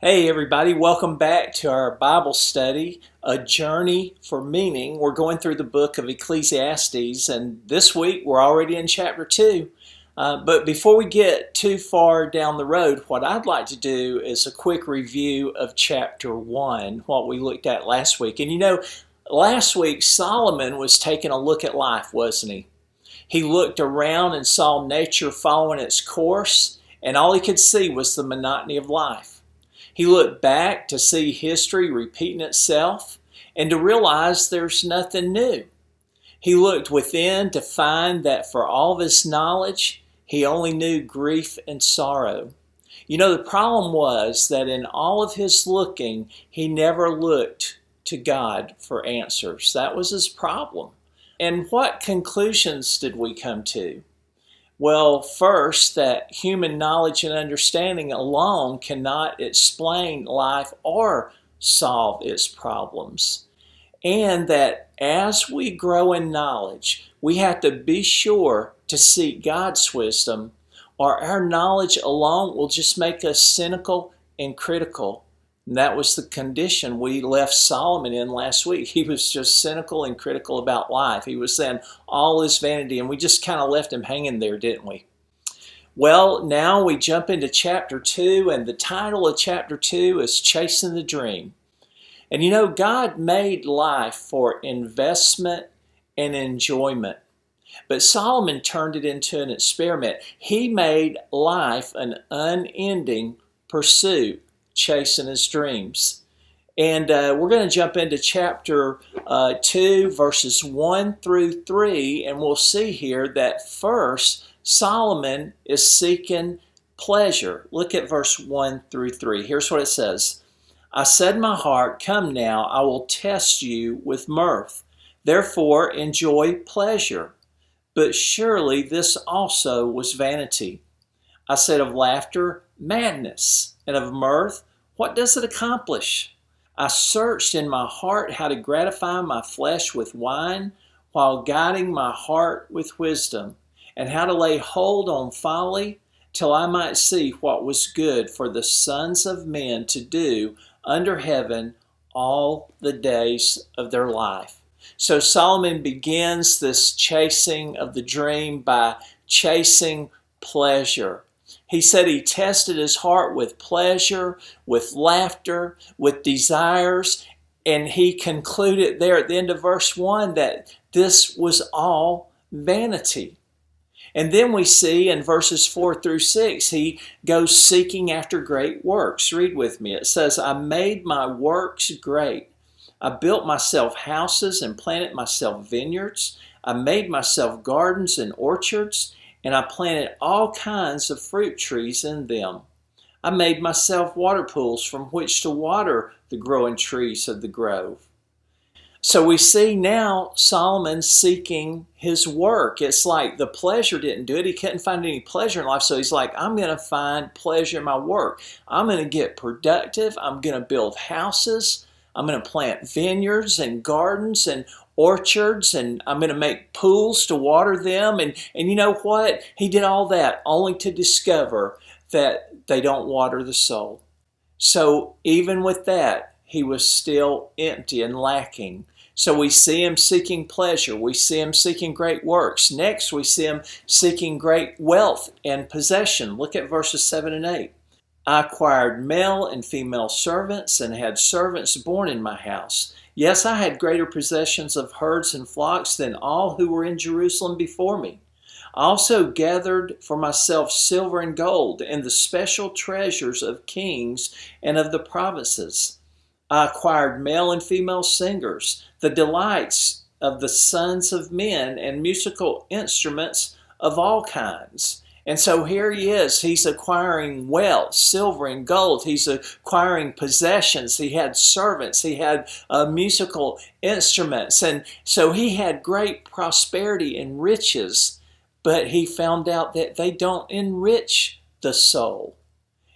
Hey everybody, welcome back to our Bible study, A Journey for Meaning. We're going through the book of Ecclesiastes, and this week we're already in chapter 2. But before we get too far down the road, what I'd like to do is a quick review of chapter 1, what we looked at last week. And last week Solomon was taking a look at life, wasn't he? He looked around and saw nature following its course, and all he could see was the monotony of life. He looked back to see history repeating itself and to realize there's nothing new. He looked within to find that for all of his knowledge, he only knew grief and sorrow. The problem was that in all of his looking, he never looked to God for answers. That was his problem. And what conclusions did we come to? Well, first, that human knowledge and understanding alone cannot explain life or solve its problems. And that as we grow in knowledge, we have to be sure to seek God's wisdom, or our knowledge alone will just make us cynical and critical. And that was the condition we left Solomon in last week. He was just cynical and critical about life. He was saying all is vanity, and we just kind of left him hanging there, didn't we? Well, now we jump into chapter 2, and the title of chapter 2 is Chasing the Dream. And God made life for investment and enjoyment. But Solomon turned it into an experiment. He made life an unending pursuit, chasing his dreams. And we're going to jump into chapter 2, verses 1 through 3, and we'll see here that first, Solomon is seeking pleasure. Look at verse 1 through 3. Here's what it says. I said in my heart, come now, I will test you with mirth. Therefore enjoy pleasure. But surely this also was vanity. I said of laughter, madness, and of mirth, what does it accomplish? I searched in my heart how to gratify my flesh with wine, while guiding my heart with wisdom, and how to lay hold on folly, till I might see what was good for the sons of men to do under heaven all the days of their life. So Solomon begins this chasing of the dream by chasing pleasure. He said he tested his heart with pleasure, with laughter, with desires, and he concluded there at the end of verse 1 that this was all vanity. And then we see in verses 4 through 6, he goes seeking after great works. Read with me. It says, I made my works great. I built myself houses and planted myself vineyards. I made myself gardens and orchards, and I planted all kinds of fruit trees in them. I made myself water pools from which to water the growing trees of the grove. So we see now Solomon seeking his work. It's like the pleasure didn't do it. He couldn't find any pleasure in life. So he's like, I'm going to find pleasure in my work. I'm going to get productive. I'm going to build houses. I'm going to plant vineyards and gardens and orchards, and I'm going to make pools to water them. And you know what? He did all that only to discover that they don't water the soul. So even with that, he was still empty and lacking. So we see him seeking pleasure. We see him seeking great works. Next, we see him seeking great wealth and possession. Look at verses 7 and 8. I acquired male and female servants and had servants born in my house. Yes, I had greater possessions of herds and flocks than all who were in Jerusalem before me. I also gathered for myself silver and gold and the special treasures of kings and of the provinces. I acquired male and female singers, the delights of the sons of men, and musical instruments of all kinds. And so here he is. He's acquiring wealth, silver and gold. He's acquiring possessions. He had servants. He had musical instruments. And so he had great prosperity and riches, but he found out that they don't enrich the soul.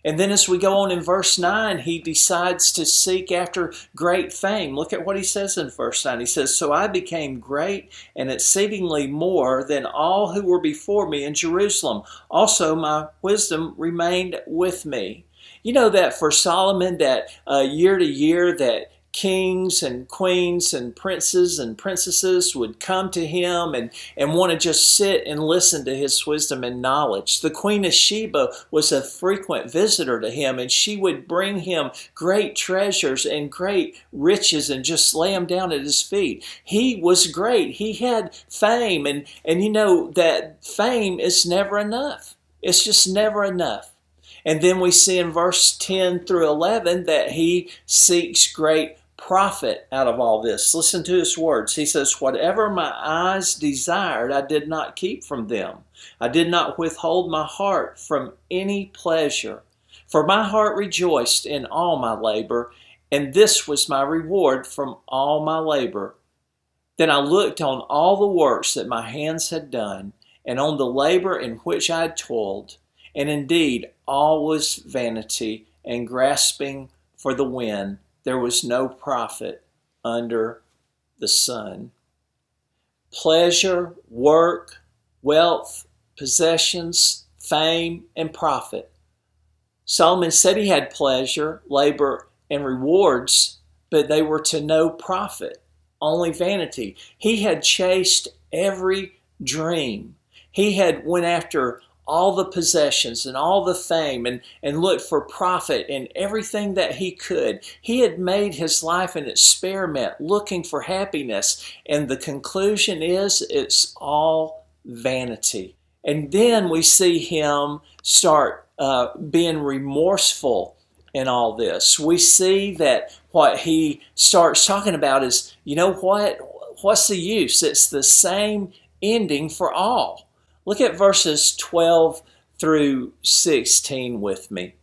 And then as we go on in verse 9, he decides to seek after great fame. Look at what he says in verse 9. He says, so I became great and exceedingly more than all who were before me in Jerusalem. Also my wisdom remained with me. You know that for Solomon, that year to year, that kings and queens and princes and princesses would come to him and want to just sit and listen to his wisdom and knowledge. The Queen of Sheba was a frequent visitor to him, and she would bring him great treasures and great riches and just lay them down at his feet. He was great. He had fame, and you know that fame is never enough. It's just never enough. And then we see in verse 10 through 11 that he seeks great profit out of all this. Listen to his words. He says, "Whatever my eyes desired, I did not keep from them. I did not withhold my heart from any pleasure. For my heart rejoiced in all my labor, and this was my reward from all my labor. Then I looked on all the works that my hands had done, and on the labor in which I had toiled. And indeed, all was vanity and grasping for the wind. There was no profit under the sun." Pleasure, work, wealth, possessions, fame, and profit. Solomon said he had pleasure, labor, and rewards, but they were to no profit, only vanity. He had chased every dream. He had went after all the possessions and all the fame and looked for profit in everything that he could. He had made his life an experiment looking for happiness, and the conclusion is it's all vanity. And then we see him start being remorseful in all this. We see that what he starts talking about is, you know what? What's the use? It's the same ending for all. Look at verses 12 through 16 with me.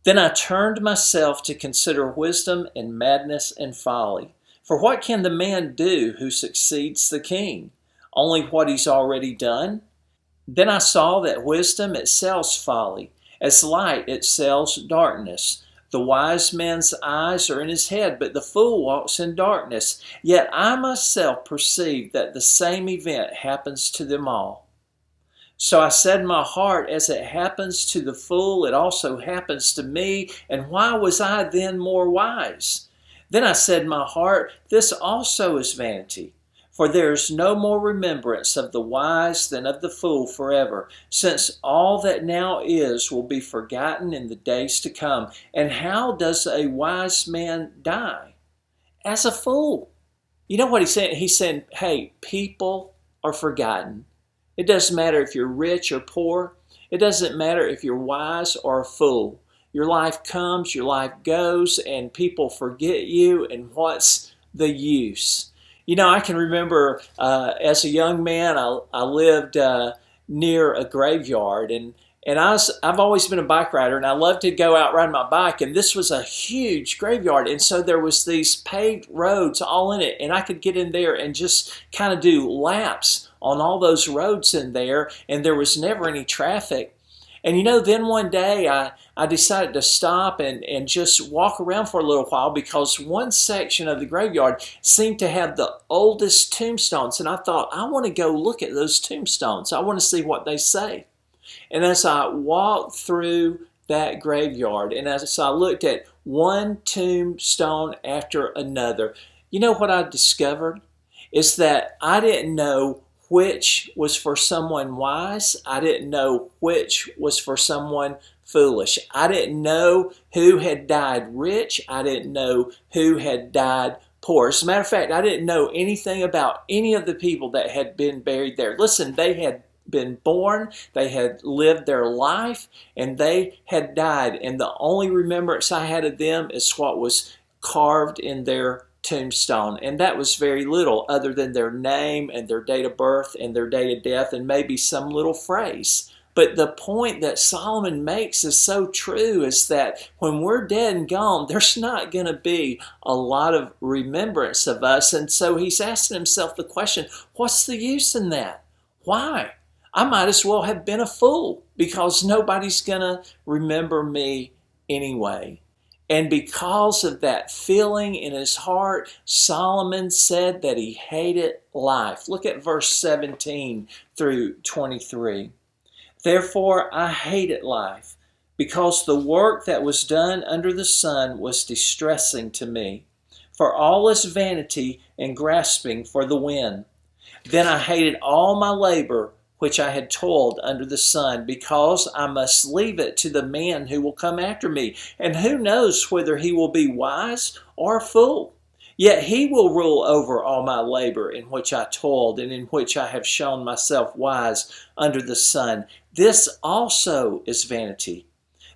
"Then I turned myself to consider wisdom and madness and folly. For what can the man do who succeeds the king? Only what he's already done? Then I saw that wisdom excels folly, as light excels darkness. The wise man's eyes are in his head, but the fool walks in darkness. Yet I myself perceive that the same event happens to them all. So I said in my heart, as it happens to the fool, it also happens to me. And why was I then more wise? Then I said in my heart, this also is vanity. For there is no more remembrance of the wise than of the fool forever, since all that now is will be forgotten in the days to come. And how does a wise man die? As a fool." You know what he's saying? He's saying, hey, people are forgotten. It doesn't matter if you're rich or poor. It doesn't matter if you're wise or a fool. Your life comes, your life goes, and people forget you, and what's the use? You know, I can remember as a young man, I lived near a graveyard, and I've always been a bike rider, and I love to go out riding my bike, and this was a huge graveyard, and so there was these paved roads all in it, and I could get in there and just kind of do laps on all those roads in there, and there was never any traffic. And you know, then one day I decided to stop and just walk around for a little while, because one section of the graveyard seemed to have the oldest tombstones. And I thought, I want to go look at those tombstones. I want to see what they say. And as I walked through that graveyard, and as I looked at one tombstone after another, you know what I discovered? Is that I didn't know which was for someone wise. I didn't know which was for someone foolish. I didn't know who had died rich. I didn't know who had died poor. As a matter of fact, I didn't know anything about any of the people that had been buried there. Listen, they had been born, they had lived their life, and they had died. And the only remembrance I had of them is what was carved in their tombstone, and that was very little other than their name and their date of birth and their date of death and maybe some little phrase. But the point that Solomon makes is so true, is that when we're dead and gone, there's not going to be a lot of remembrance of us. And so he's asking himself the question, what's the use in that? Why? I might as well have been a fool, because nobody's going to remember me anyway. And because of that feeling in his heart, Solomon said that he hated life. Look at verse 17 through 23. "Therefore I hated life, because the work that was done under the sun was distressing to me. For all is vanity and grasping for the wind. Then I hated all my labor which I had toiled under the sun, because I must leave it to the man who will come after me, and who knows whether he will be wise or a fool. Yet he will rule over all my labor in which I toiled, and in which I have shown myself wise under the sun. This also is vanity.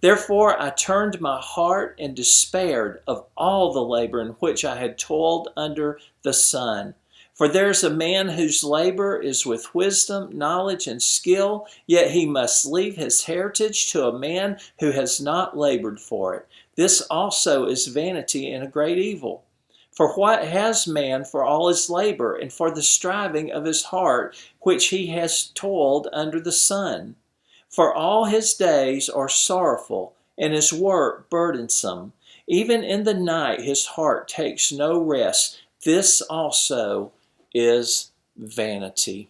Therefore I turned my heart and despaired of all the labor in which I had toiled under the sun. For there is a man whose labor is with wisdom, knowledge, and skill, yet he must leave his heritage to a man who has not labored for it. This also is vanity and a great evil. For what has man for all his labor, and for the striving of his heart, which he has toiled under the sun? For all his days are sorrowful, and his work burdensome. Even in the night his heart takes no rest. This also is vanity.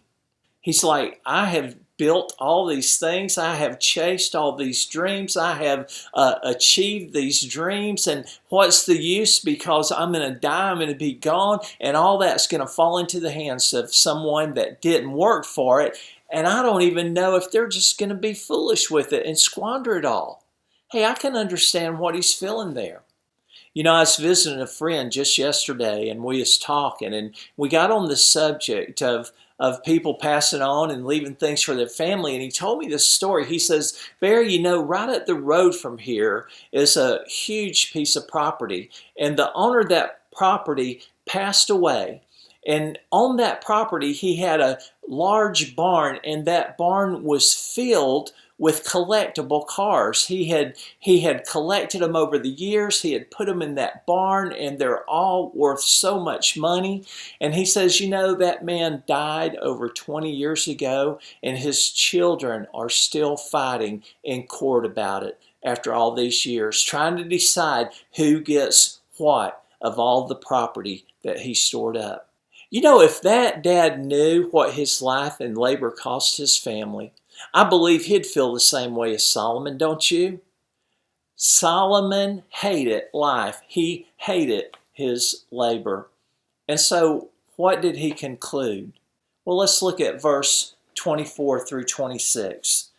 He's like, I have built all these things. I have chased all these dreams. I have achieved these dreams. And what's the use? Because I'm going to die. I'm going to be gone. And all that's going to fall into the hands of someone that didn't work for it. And I don't even know if they're just going to be foolish with it and squander it all. Hey, I can understand what he's feeling there. You know, I was visiting a friend just yesterday, and we was talking, and we got on the subject of people passing on and leaving things for their family. And he told me this story. He says, Barry, you know, right up the road from here is a huge piece of property, and the owner of that property passed away. And on that property, he had a large barn, and that barn was filled with collectible cars. He had collected them over the years. He had put them in that barn, and they're all worth so much money. And he says, you know, that man died over 20 years ago, and his children are still fighting in court about it after all these years, trying to decide who gets what of all the property that he stored up. You know, if that dad knew what his life and labor cost his family, I believe he'd feel the same way as Solomon, don't you? Solomon hated life. He hated his labor. And so what did he conclude? Well, let's look at verse 24 through 26.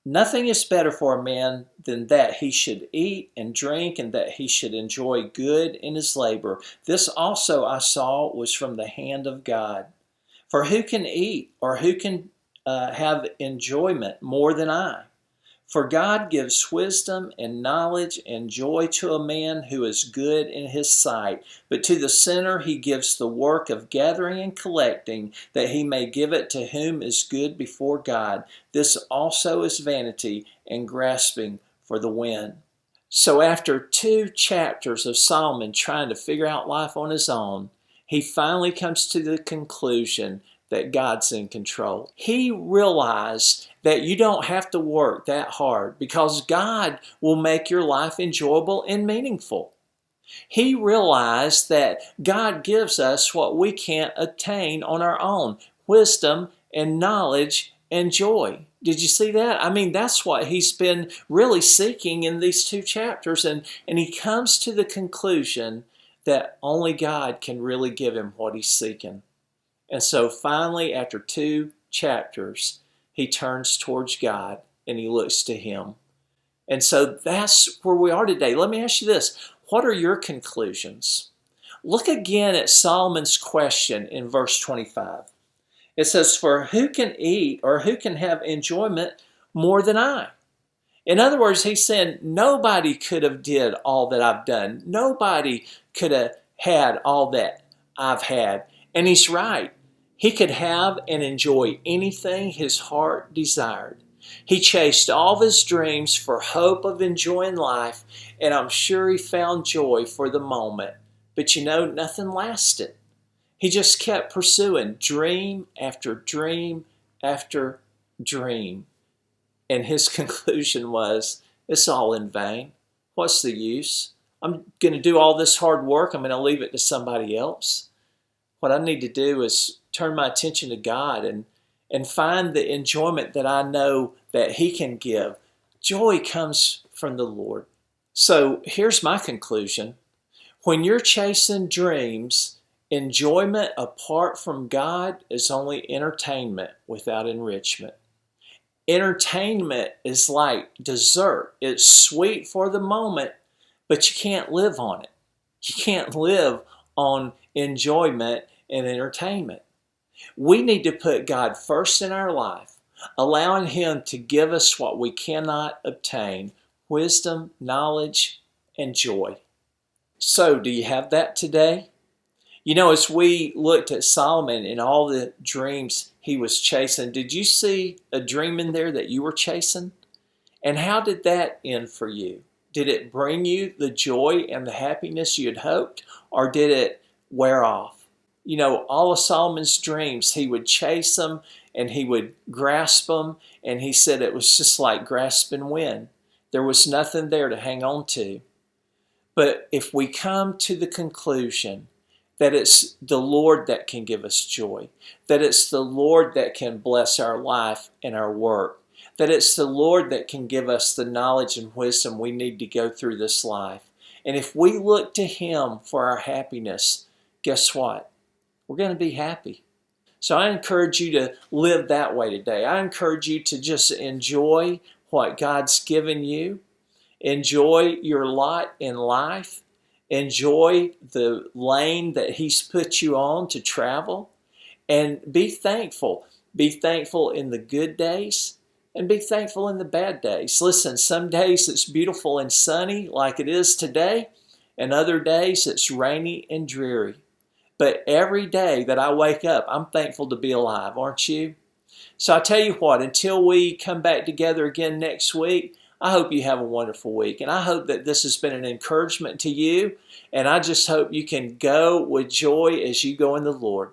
Nothing is better for a man than that he should eat and drink, and that he should enjoy good in his labor. This also I saw was from the hand of God. For who can eat, or who can have enjoyment more than I? For God gives wisdom and knowledge and joy to a man who is good in his sight. But to the sinner he gives the work of gathering and collecting, that he may give it to whom is good before God. This also is vanity and grasping for the wind. So after 2 chapters of Solomon trying to figure out life on his own, he finally comes to the conclusion that God's in control. He realized that you don't have to work that hard, because God will make your life enjoyable and meaningful. He realized that God gives us what we can't attain on our own: wisdom and knowledge and joy. Did you see that? I mean, that's what he's been really seeking in these 2 chapters. And he comes to the conclusion that only God can really give him what he's seeking. And so finally, after 2 chapters, he turns towards God and he looks to him. And so that's where we are today. Let me ask you this. What are your conclusions? Look again at Solomon's question in verse 25. It says, for who can eat, or who can have enjoyment more than I? In other words, he's saying nobody could have did all that I've done. Nobody could have had all that I've had. And he's right. He could have and enjoy anything his heart desired. He chased all of his dreams for hope of enjoying life, and I'm sure he found joy for the moment. But you know, nothing lasted. He just kept pursuing dream after dream after dream. And his conclusion was, it's all in vain. What's the use? I'm going to do all this hard work. I'm going to leave it to somebody else. What I need to do is turn my attention to God and find the enjoyment that I know that He can give Joy comes from the Lord. So here's my conclusion. When you're chasing dreams, enjoyment apart from God is only entertainment without enrichment. Entertainment is like dessert. It's sweet for the moment, but you can't live on it. You can't live on enjoyment and entertainment. We need to put God first in our life, allowing Him to give us what we cannot obtain: wisdom, knowledge, and joy. So, do you have that today? As we looked at Solomon and all the dreams he was chasing, did you see a dream in there that you were chasing? And how did that end for you? Did it bring you the joy and the happiness you had hoped, or did it wear off? All of Solomon's dreams, he would chase them and he would grasp them, and he said it was just like grasping wind. There was nothing there to hang on to. But if we come to the conclusion that it's the Lord that can give us joy, that it's the Lord that can bless our life and our work, that it's the Lord that can give us the knowledge and wisdom we need to go through this life. And if we look to Him for our happiness, guess what? We're going to be happy. So I encourage you to live that way today. I encourage you to just enjoy what God's given you. Enjoy your lot in life. Enjoy the lane that He's put you on to travel. And be thankful. Be thankful in the good days and be thankful in the bad days. Listen, some days it's beautiful and sunny like it is today, and other days it's rainy and dreary. But every day that I wake up, I'm thankful to be alive, aren't you? So I tell you what, until we come back together again next week, I hope you have a wonderful week. And I hope that this has been an encouragement to you. And I just hope you can go with joy as you go in the Lord.